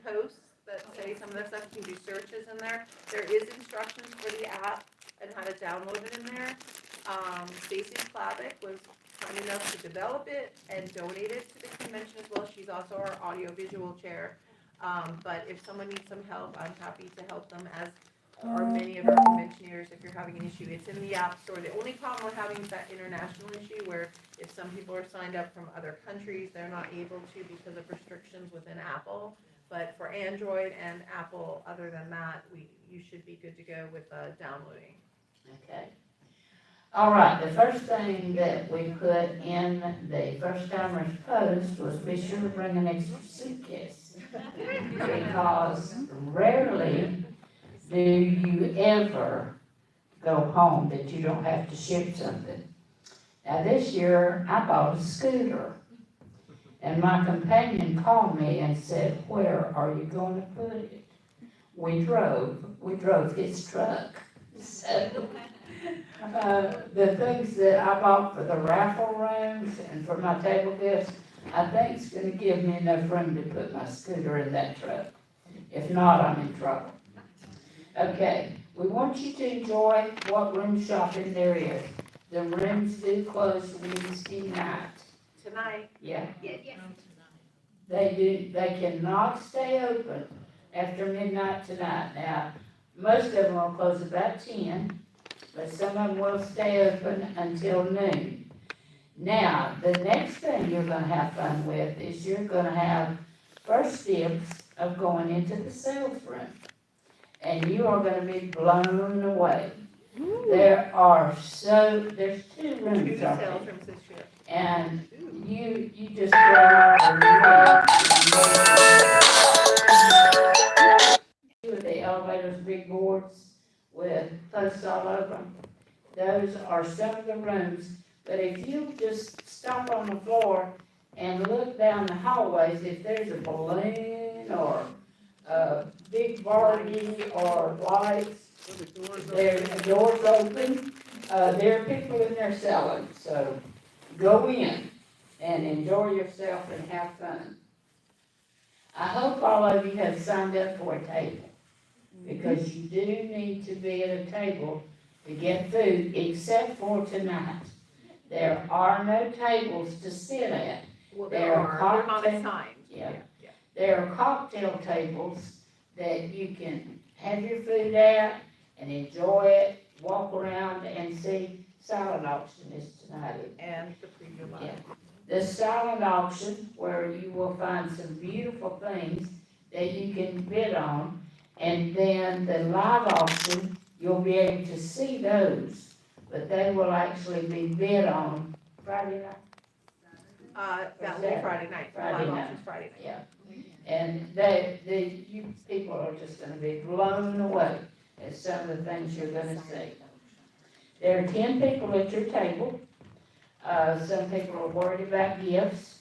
posts that say some of that stuff. You can do searches in there. There is instructions for the app and how to download it in there. Stacy Slavic was kind enough to develop it and donate it to the convention as well. She's also our audiovisual chair. But if someone needs some help, I'm happy to help them, as are many of our conventioneers. If you're having an issue, it's in the App Store. The only problem we're having is that international issue where if some people are signed up from other countries, they're not able to because of restrictions within Apple. But for Android and Apple, other than that, you should be good to go with downloading. Okay. All right, the first thing that we put in the first timers post was be sure to bring an extra suitcase. Because rarely do you ever go home that you don't have to ship something. Now this year, I bought a scooter. And my companion called me and said, where are you going to put it? We drove his truck. So, the things that I bought for the raffle rooms and for my table gifts, I think it's going to give me enough room to put my scooter in that truck. If not, I'm in trouble. Okay, we want you to enjoy what room shopping there is. The rooms do close Wednesday night. Tonight. Yeah. Yes. They cannot stay open after midnight tonight. Now, most of them will close about 10, but some of them will stay open until noon. Now, the next thing you're gonna have fun with is you're gonna have first dibs of going into the sales room. And you are gonna be blown away. There's 2 rooms Two on sales it. rooms this year. And you just grab with the elevators, big boards with posts all over them. Those are some of the rooms, but if you just stop on the floor and look down the hallways, if there's a balloon or a big Barbie or lights, there are doors open, there are people in there selling, so go in and enjoy yourself and have fun. I hope all of you have signed up for a table, because you do need to be at a table to get food, except for tonight. There are no tables to sit at. Well, There there are are. They're not cocktail- assigned. Yeah. There are cocktail tables that you can have your food at and enjoy it, walk around and see. Silent auction is tonight. And the preview live. Yeah. The silent auction, where you will find some beautiful things that you can bid on, and then the live auction, you'll be able to see those, but they will actually be bid on Friday night. That will be Friday night. Friday Live night. auction's Friday night. Yeah. And you people are just gonna be blown away at some of the things you're gonna see. There are 10 people at your table. Some people are worried about gifts.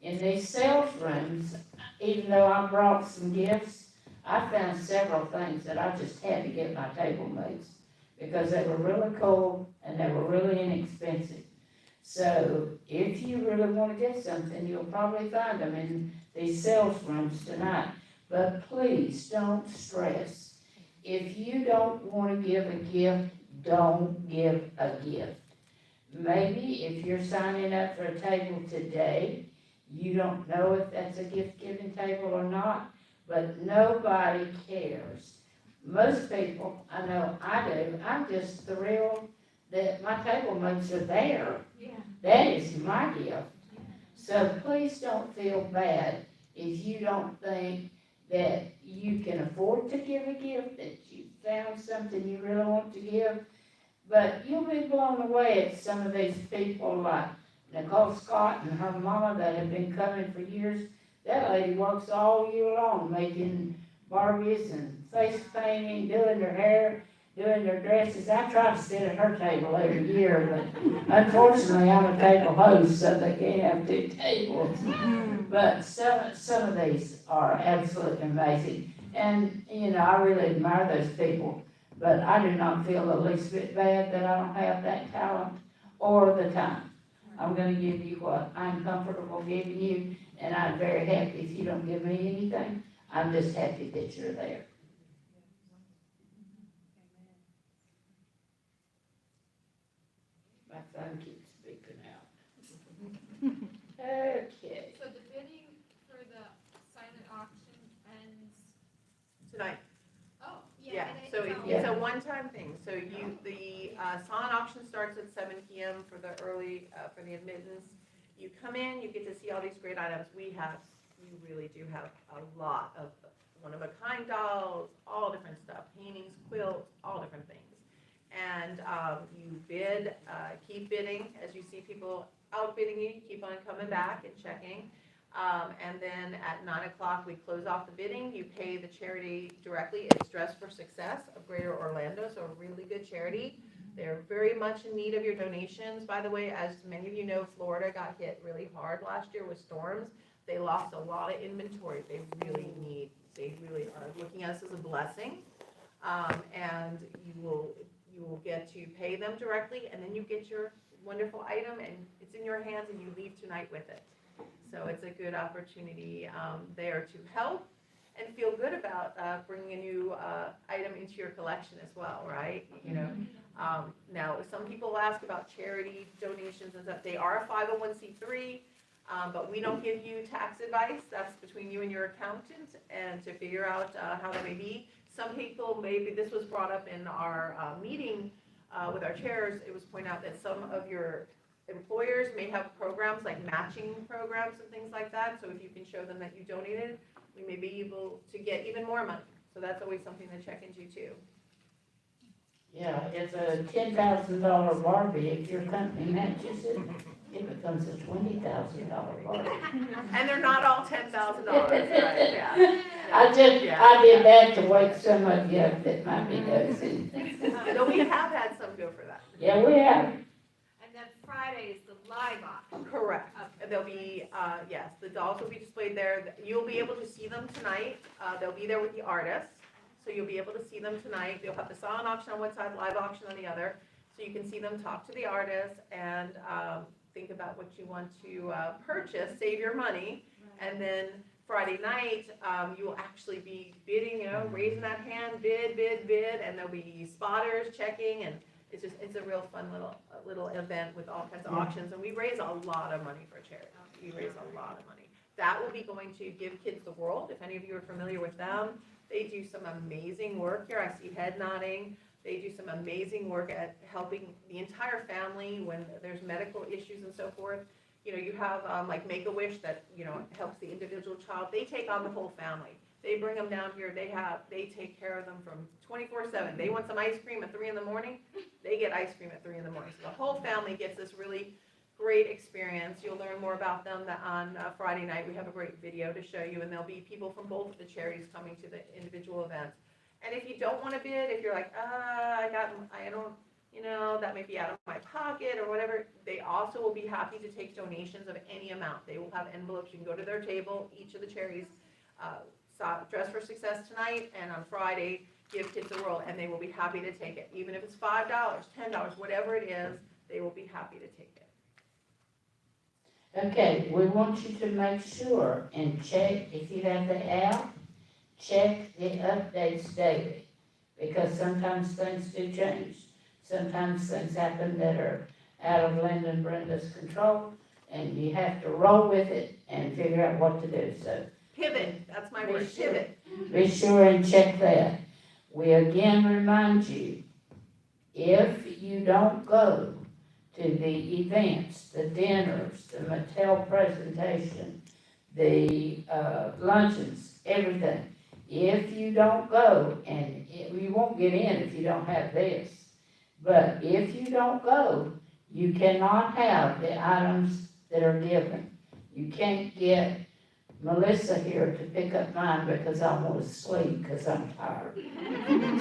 In these sales rooms, even though I brought some gifts, I found several things that I just had to get my table mates because they were really cool and they were really inexpensive. So if you really want to get something, you'll probably find them in these sales rooms tonight. But please don't stress. If you don't want to give a gift, don't give a gift. Maybe if you're signing up for a table today, you don't know if that's a gift-giving table or not, but nobody cares. Most people, I know I do, I'm just thrilled that my table mates are there. Yeah. That is my gift. So please don't feel bad if you don't think that you can afford to give a gift, that you found something you really want to give. But you'll be blown away at some of these people like Nicole Scott and her mama that have been coming for years. That lady works all year long making Barbies and face painting, doing their hair, doing their dresses. I try to sit at her table every year, but unfortunately I'm a table host, so they can't have 2 tables. But some of these are absolutely amazing. And, you know, I really admire those people, but I do not feel the least bit bad that I don't have that talent or the time. I'm gonna give you what I'm comfortable giving you, and I'm very happy if you don't give me anything. I'm just happy that you're there. My phone keeps beeping out. Okay. So the bidding for the silent auction ends, Tonight. oh, Yeah, yeah. so it's a one-time thing, so the silent auction starts at 7 PM for the early, for the admittance. You come in, you get to see all these great items, we really do have a lot of one-of-a-kind dolls, all different stuff, paintings, quilts, all different things. And, you bid, keep bidding, as you see people outbidding you, keep on coming back and checking. And then at 9 o'clock, we close off the bidding. You pay the charity directly. It's Dress for Success of Greater Orlando, so a really good charity. They're very much in need of your donations. By the way, as many of you know, Florida got hit really hard last year with storms. They lost a lot of inventory. They really are looking at us as a blessing. And you will get to pay them directly, and then you get your wonderful item, and it's in your hands, and you leave tonight with it. So it's a good opportunity there to help and feel good about bringing a new item into your collection as well, right? You know, now some people ask about charity donations and stuff. They are a 501c3, but we don't give you tax advice. That's between you and your accountant, and to figure out how that may be. Some people, maybe this was brought up in our meeting with our chairs. It was pointed out that some of your employers may have programs like matching programs and things like that, so if you can show them that you donated, we may be able to get even more money, so that's always something to check into too. Yeah, it's a $10,000 Barbie. If your company matches it, it becomes a $20,000 Barbie. And they're not all $10,000, right, yeah. I did that to wake some of you up that might be nosy. No, we have had some go for that. Yeah, we have. And then Friday is the live auction. Correct. There'll be, yes, the dolls will be displayed there. You'll be able to see them tonight. They'll be there with the artists. So you'll be able to see them tonight. You'll have the silent auction on one side, live auction on the other. So you can see them, talk to the artists, and think about what you want to purchase, save your money. And then Friday night, you will actually be bidding, you know, raising that hand, bid, and there'll be spotters checking, and it's a real fun little event with all kinds of auctions. And we raise a lot of money for charity. We raise a lot of money. That will be going to Give Kids the World. If any of you are familiar with them, they do some amazing work here. I see head nodding. They do some amazing work at helping the entire family when there's medical issues and so forth. You know, you have like Make-A-Wish that, you know, helps the individual child. They take on the whole family. They bring them down here. They take care of them from 24/7. They want some ice cream at 3 in the morning. They get ice cream at 3 in the morning. So the whole family gets this really great experience. You'll learn more about them on Friday night. We have a great video to show you, and there'll be people from both of the charities coming to the individual events. And if you don't want to bid, if you're like, I don't, you know, that may be out of my pocket or whatever, they also will be happy to take donations of any amount. They will have envelopes. You can go to their table, each of the charities, Dress for Success tonight, and on Friday, Give Kids the World, and they will be happy to take it. Even if it's $5, $10, whatever it is, they will be happy to take it. Okay, we want you to make sure and check, if you have the app, check the updates daily, because sometimes things do change. Sometimes things happen that are out of Linda and Brenda's control, and you have to roll with it and figure out what to do, so. Pivot, that's my word, pivot. Be sure and check that. We again remind you, if you don't go to the events, the dinners, the Mattel presentation, the luncheons, everything, if you don't go, and you won't get in if you don't have this, but if you don't go, you cannot have the items that are given. You can't get Melissa here to pick up mine because I want to sleep because I'm tired.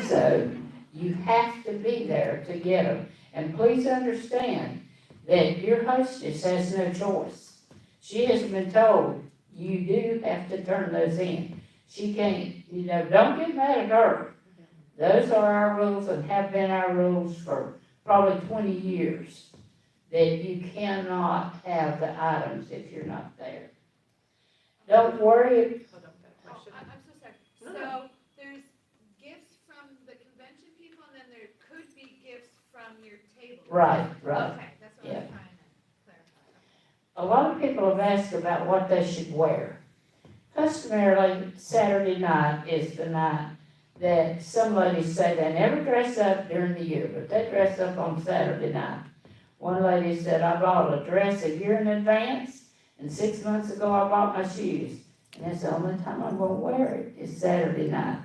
So you have to be there to get them. And please understand that your hostess has no choice. She has been told, you do have to turn those in. She can't, you know, don't get mad at her. Those are our rules and have been our rules for probably 20 years, that you cannot have the items if you're not there. Don't worry. Hold on, got a question. I'm so sorry. Right, right. Okay, that's what I was trying to clarify. A lot of people have asked about what they should wear. Customarily, Saturday night is the night that some ladies say they never dress up during the year, but they dress up on Saturday night. One lady said, I bought a dress a year in advance, and 6 months ago I bought my shoes. And that's the only time I'm gonna wear it, is Saturday night.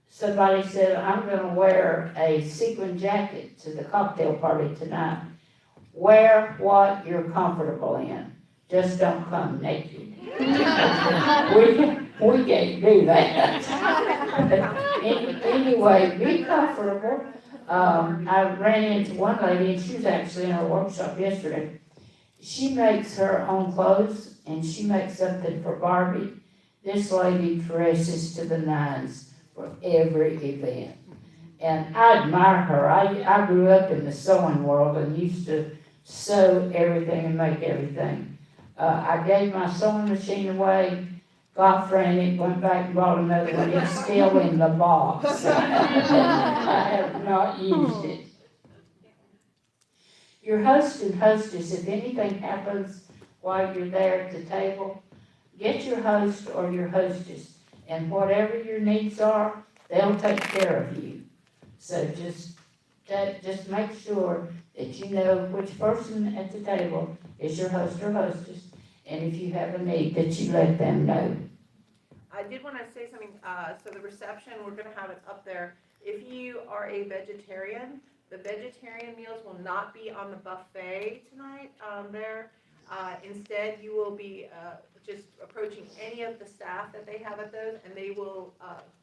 Somebody said, I'm gonna wear a sequin jacket to the cocktail party tonight. Wear what you're comfortable in. Just don't come naked. We can't do that. Anyway, be comfortable. I ran into one lady, and she was actually in our workshop yesterday. She makes her own clothes, and she makes something for Barbie. This lady dresses to the nines for every event. And I admire her. I grew up in the sewing world and used to sew everything and make everything. I gave my sewing machine away, got frantic, went back and bought another one. It's still in the box. I have not used it. Your host and hostess, if anything happens while you're there at the table, get your host or your hostess, and whatever your needs are, they'll take care of you. So just make sure that you know which person at the table is your host or hostess, and if you have a need, that you let them know. I did want to say something, so the reception, we're gonna have it up there. If you are a vegetarian, the vegetarian meals will not be on the buffet tonight, there. Instead, you will be, just approaching any of the staff that they have at those, and they will,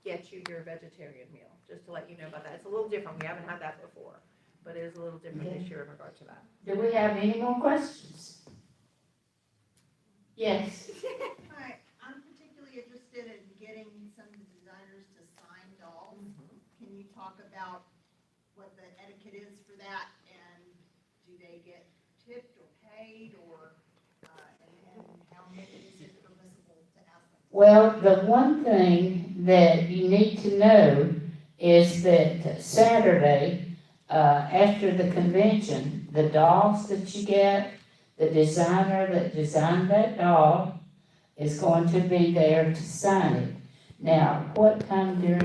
get you your vegetarian meal, just to let you know about that. It's a little different, we haven't had that before, but it is a little different this year in regard to that. Do we have any more questions? Yes. Hi, I'm particularly interested in getting some of the designers to sign dolls. Can you talk about what the etiquette is for that, and do they get tipped or paid, or, and how many is it permissible to ask them? Well, the one thing that you need to know is that Saturday, after the convention, the dolls that you get, the designer that designed that doll is going to be there to sign it. Now, what time during?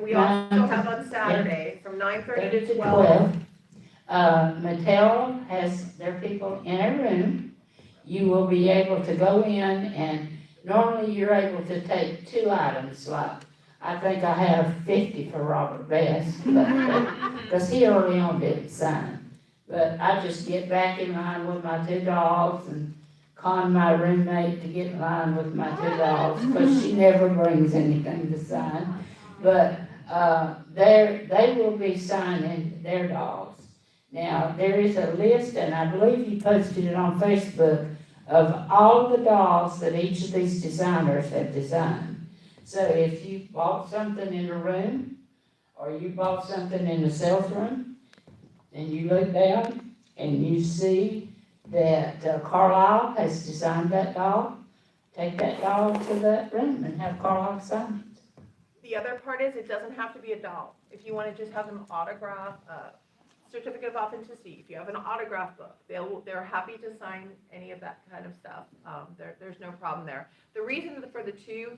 We also have on Saturday, from 9:30 to 12. Mattel has their people in a room. You will be able to go in, and normally you're able to take 2 items, like, I think I have 50 for Robert Best, because he early on didn't sign. But I just get back in line with my 2 dolls and con my roommate to get in line with my 2 dolls, because she never brings anything to sign. But they will be signing their dolls. Now, there is a list, and I believe you posted it on Facebook, of all the dolls that each of these designers have designed. So if you bought something in a room, or you bought something in the sales room, and you look down and you see that Carlisle has designed that doll, take that doll to that room and have Carlisle sign it. The other part is, it doesn't have to be a doll. If you want to just have them autograph, certificate of authenticity, if you have an autograph book, they're happy to sign any of that kind of stuff. There's no problem there. The reason for the 2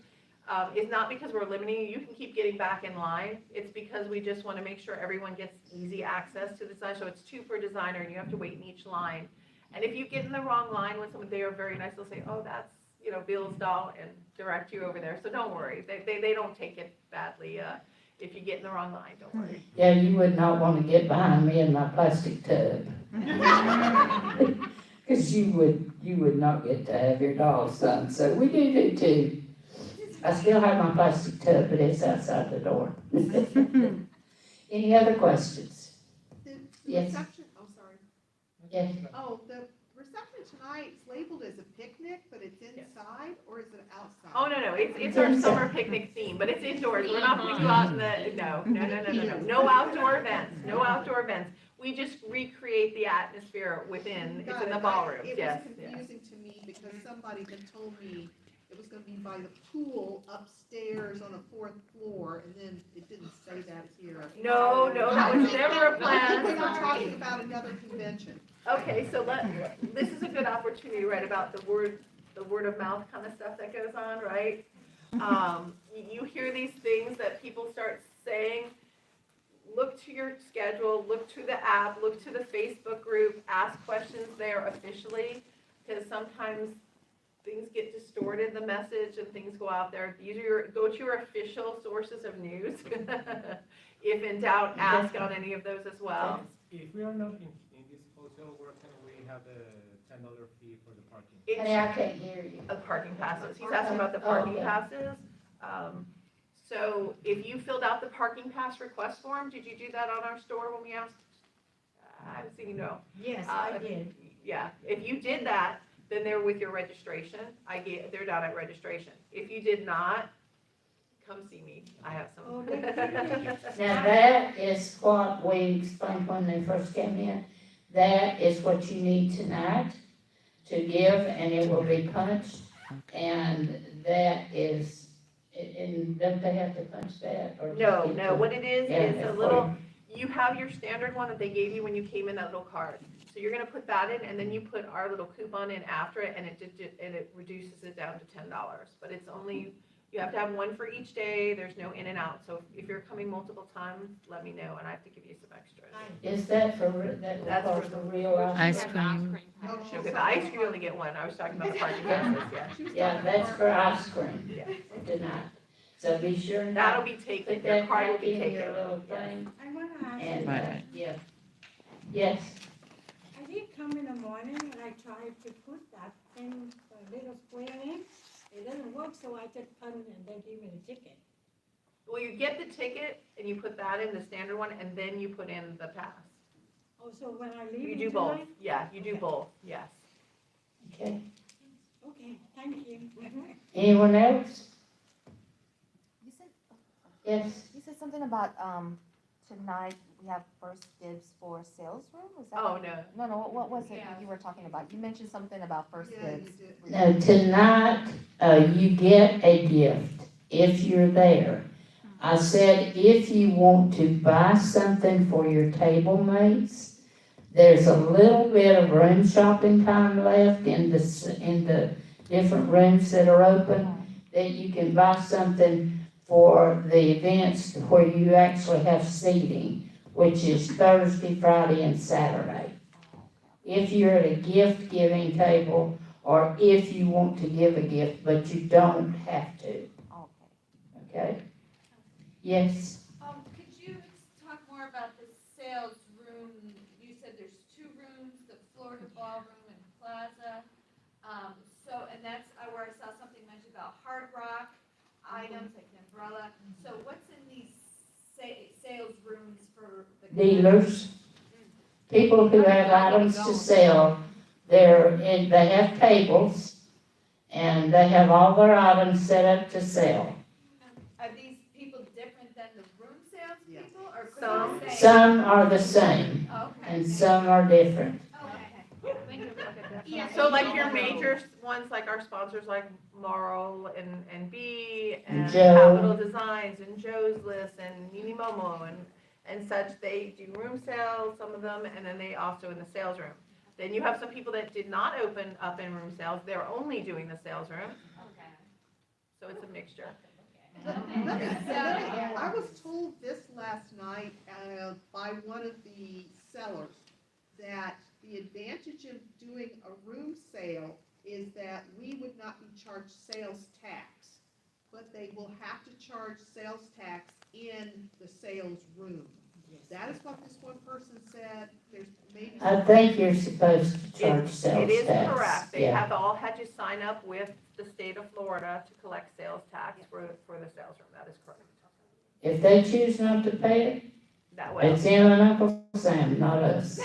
is not because we're limiting you. You can keep getting back in line. It's because we just want to make sure everyone gets easy access to the design. So it's 2 per designer, and you have to wait in each line. And if you get in the wrong line with someone, they are very nice. They'll say, oh, that's, Bill's doll, and direct you over there. So don't worry. They don't take it badly. If you get in the wrong line, don't worry. Yeah, you would not want to get behind me in my plastic tub. Because you would not get to have your doll signed. So we do too. I still have my plastic tub, but it's outside the door. Any other questions? The Yes. reception, oh, sorry. Yes. Oh, the reception tonight is labeled as a picnic, but it's inside, or is it outside? Oh, no, it's our summer picnic theme, but it's indoors. We're not going to go out in the, no. No outdoor events. We just recreate the atmosphere within, it's in the ballroom, yes. It was confusing to me because somebody had told me it was gonna be by the pool upstairs on the 4th floor, and then it didn't say that here. No, that was never a I think plan. they were talking about another convention. Okay, so this is a good opportunity, right, about the word of mouth kind of stuff that goes on, right? You hear these things that people start saying, look to your schedule, look to the app, look to the Facebook group, ask questions there officially, because sometimes things get distorted, the message, and things go out there. Go to your official sources of news. If in doubt, ask on any of those as well. If we are not in this hotel, where can we have the $10 fee for the parking? Honey, I can't hear you. Parking passes. He's asking about the parking Okay. passes. So if you filled out the parking pass request form, did you do that on our store when we asked? I haven't seen you know. Yes, I did. Yeah, if you did that, then they're with your registration. They're down at registration. If you did not, come see me. I have some. Oh, thank you. Now, that is what we explained when they first came in. That is what you need tonight to give, and it will be punched. And that is, and don't they have to punch that? Or just No, get no, the- what it is Yeah, a little, you have your standard one that they gave you when you came in, that little card. So you're gonna put that in, and then you put our little coupon in after it, and it reduces it down to $10. But it's only, you have to have one for each day, there's no in and out. So if you're coming multiple times, let me know, and I have to give you some extras. Is that for, that That's will for for real? Ice cream. No, she Okay, said the ice cream you only get one, I was talking about the parking passes, yeah. She was Yeah, talking that's about- for ice cream Yeah. tonight. So be sure That'll not be to taken, put their that card will back be in your taken. little Yes. thing. I wanna ask And, you, Right. yeah. Yes, I did come in the morning and I tried to put that thing, the little square in. It doesn't work, so I just put it and they give me the ticket. Well, you get the ticket, and you put that in, the standard one, and then you put in the pass. Oh, so when I leave You it do both, tonight? yeah, you do Okay. both, yes. okay. Okay, thank you. Anyone else? You said, Yes. you said something about, tonight we have first dibs for sales room, was that? Oh, no, No, what was it Yeah. you were talking about? You mentioned something about first Yeah, you dibs. did. No, tonight, you get a gift if you're there. I said, if you want to buy something for your table mates, there's a little bit of room shopping time left in the different rooms that are open, that you can buy something for the events where you actually have seating, which is Thursday, Friday, and Saturday. If you're at a gift giving table, or if you want to give a gift, but you don't have to, Okay. okay? Yes, Could you talk more about the sales room? You said there's 2 rooms, the Florida Ballroom and Plaza. And that's where I saw something mentioned about Hard Rock items, like an umbrella. So what's in these sales rooms for the? dealers, people who have items to sell, they have tables, and they have all their items set up to sell. Are these people different than the room sales Yes. people, or could Some. they say? Some are the same, Okay. and some are different. Okay. so like your major ones, like our sponsors, like Marl and B, and Joe. Capital Designs, and Joe's List, and Nini Momo, and such, they do room sales, some of them, and then they also in the sales room. Then you have some people that did not open up in room sales, they're only doing the sales room, so it's a mixture. I was told this last night by one of the sellers that the advantage of doing a room sale is that we would not be charged sales tax, but they will have to charge sales tax in the sales room. That is what this one person said. There's maybe. I think you're supposed to charge It sales is tax. correct, they Yeah. have all had to sign up with the state of Florida to collect sales tax for the sales room, that is correct. If they choose not to pay it, That way. it's in on Uncle Sam, not us.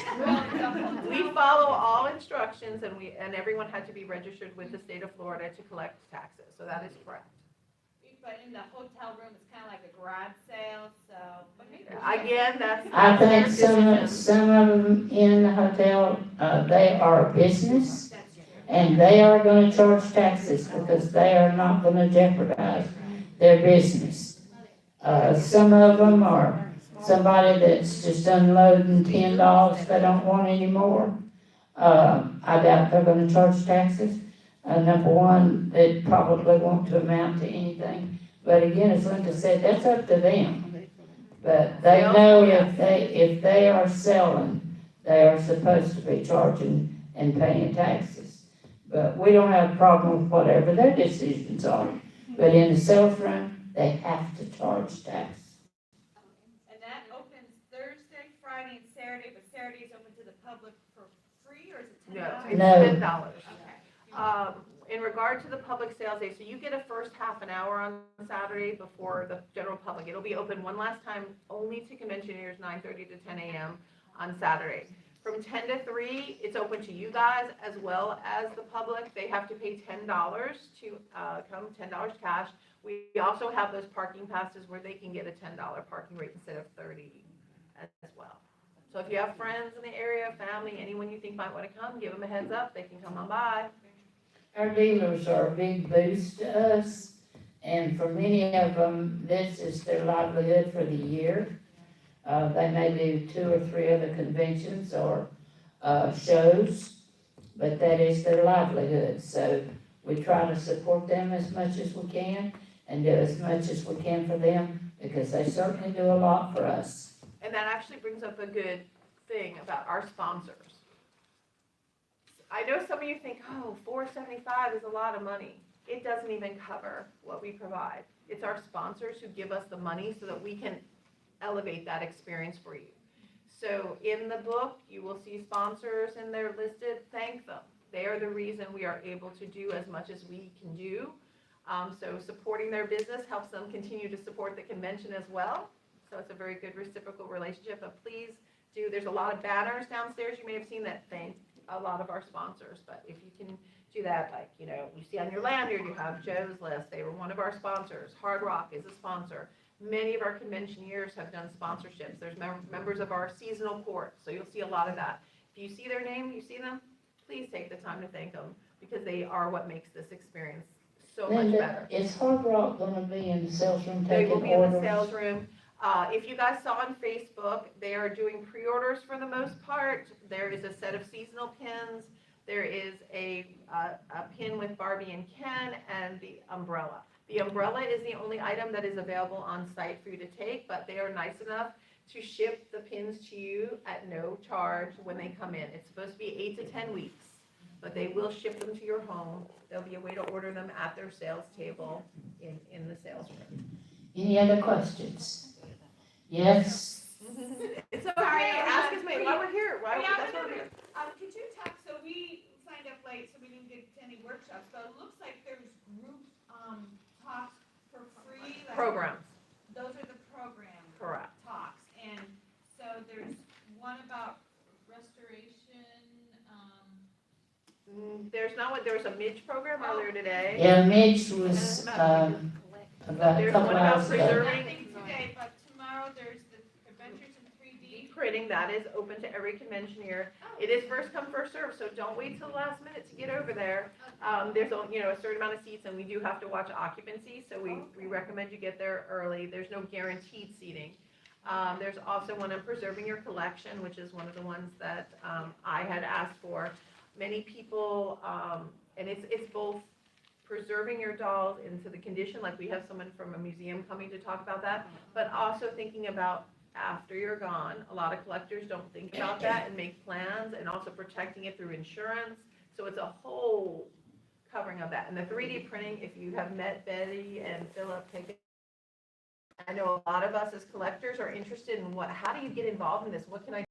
We follow all instructions, and everyone had to be registered with the state of Florida to collect taxes, so that is correct. But in the hotel room, it's kind of like a garage sale, so. but maybe- Again, that's. I think their decision. some of them in the hotel, they are business, That's true. And they are gonna charge taxes because they are not gonna jeopardize their business. Some of them are somebody that's just unloading $10 they don't want anymore. I doubt they're gonna charge taxes. Number one, it probably won't amount to anything. But again, as Linda said, that's up to them. But they know if they are selling, they are supposed to be charging and paying taxes. But we don't have a problem with whatever their decisions are. But in the sales room, they have to charge tax. And that opens Thursday, Friday, and Saturday, but Saturday is open to the public for free, or is it $10? No, it's No. $10. Okay. In regard to the public sales day, so you get a first half an hour on Saturday before the general public. It'll be open one last time only to conventioneers, 9:30 to 10 a.m. on Saturday. From 10 to 3, it's open to you guys as well as the public. They have to pay $10 to come, $10 cash. We also have those parking passes where they can get a $10 parking rate instead of 30 as well. So if you have friends in the area, family, anyone you think might want to come, give them a heads up. They can come on by. Our dealers are a big boost to us, and for many of them, this is their livelihood for the year. They may do 2 or 3 other conventions or shows, but that is their livelihood. So we try to support them as much as we can and do as much as we can for them, because they certainly do a lot for us. And that actually brings up a good thing about our sponsors. I know some of you think, oh, $475 is a lot of money. It doesn't even cover what we provide. It's our sponsors who give us the money so that we can elevate that experience for you. So in the book, you will see sponsors and they're listed. Thank them. They are the reason we are able to do as much as we can do. So supporting their business helps them continue to support the convention as well. So it's a very good reciprocal relationship. But please do, there's a lot of banners downstairs you may have seen that thank a lot of our sponsors. But if you can do that, like, you see on your lanyard, you have Joe's List. They were one of our sponsors. Hard Rock is a sponsor. Many of our conventioneers have done sponsorships. There's members of our seasonal court, so you'll see a lot of that. If you see their name, you see them, please take the time to thank them, because they are what makes this experience so much Linda, better. is Hard Rock gonna be in the sales room They will taking be in the orders? sales room. If you guys saw on Facebook, they are doing pre-orders for the most part. There is a set of seasonal pins. There is a pin with Barbie and Ken, and the umbrella. The umbrella is the only item that is available on site for you to take, but they are nice enough to ship the pins to you at no charge when they come in. It's supposed to be 8 to 10 weeks, but they will ship them to your home. There'll be a way to order them at their sales table in the sales room. Any other questions? Yes? It's okay, ask as many, while we're here, Yeah, that's why we're here. Could you talk, so we signed up late, so we didn't get to any workshops, but it looks like there's group, talks for free. Like, Programs, those are the program correct. talks, and so there's one about restoration, There was a Midge program earlier today. Yeah, Mitch was, about a There's couple one about hours ago. preserving- nothing today, but tomorrow there's the Adventures in 3D. Printing, that is open to every conventioneer. It is first come, first served, so don't wait till the last minute to get over there. There's a certain amount of seats, and we do have to watch occupancy, so we recommend you get there early. There's no guaranteed seating. There's also one on preserving your collection, which is one of the ones that I had asked for. Many people, and it's both preserving your dolls into the condition, like we have someone from a museum coming to talk about that, but also thinking about after you're gone. A lot of collectors don't think about that and make plans, and also protecting it through insurance. So it's a whole covering of that. And the 3D printing, if you have met Betty and Philip, I know a lot of us as collectors are interested in how do you get involved in this? What can I